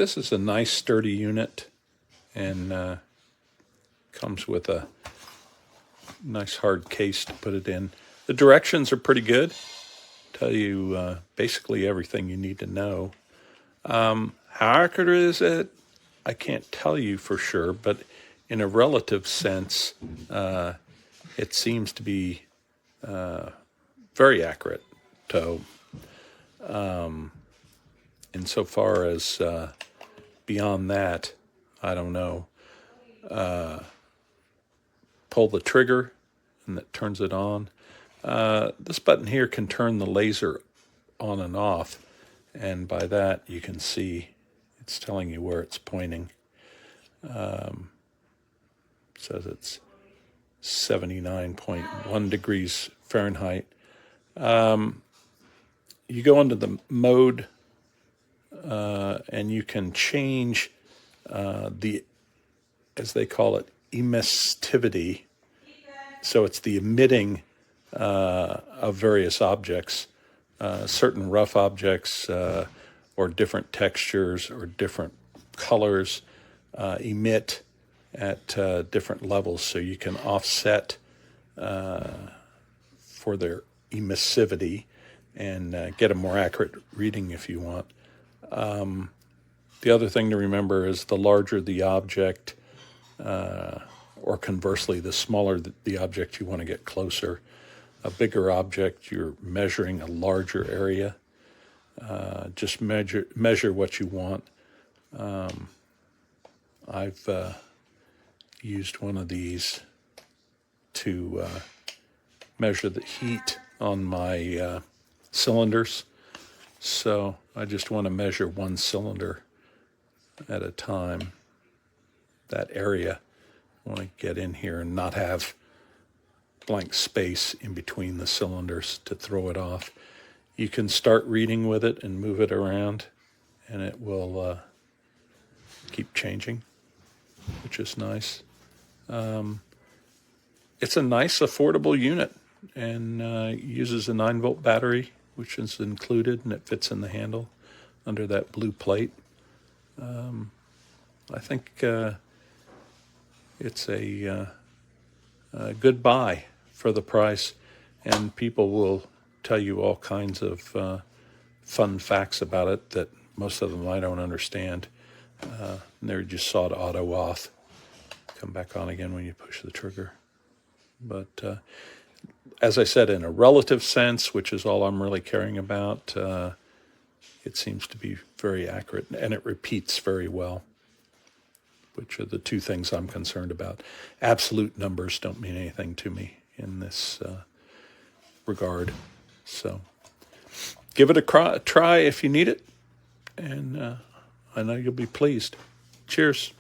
This is a nice sturdy unit, and comes with a nice hard case to put it in. The directions are pretty good. Tell you basically everything you need to know. How accurate is it? I can't tell you for sure, but in a relative sense, it seems to be very accurate. So, insofar as beyond that, I don't know. Pull the trigger, and that turns it on. This button here can turn the laser on and off, and by that you can see it's telling you where it's pointing. Says it's 79.1 degrees Fahrenheit. You go into the mode, and you can change the, as they call it, emissivity. So it's the emitting of various objects, certain rough objects or different textures or different colors emit at different levels. So you can offset for their emissivity and get a more accurate reading if you want. The other thing to remember is the larger the object, or conversely, the smaller the object you want to get closer. A bigger object, you're measuring a larger area. Just measure what you want. I've used one of these to measure the heat on my cylinders. So I just want to measure one cylinder at a time, that area. I want to get in here and not have blank space in between the cylinders to throw it off. You can start reading with it and move it around, and it will keep changing, which is nice. It's a nice, affordable unit, and uses a 9-volt battery, which is included, and it fits in the handle under that blue plate. I think it's a good buy for the price, and people will tell you all kinds of fun facts about it that most of them I don't understand. They just saw it auto off, come back on again when you push the trigger. But as I said, in a relative sense, which is all I'm really caring about, it seems to be very accurate, and it repeats very well, which are the two things I'm concerned about. Absolute numbers don't mean anything to me in this regard. So give it a try if you need it, and I know you'll be pleased. Cheers.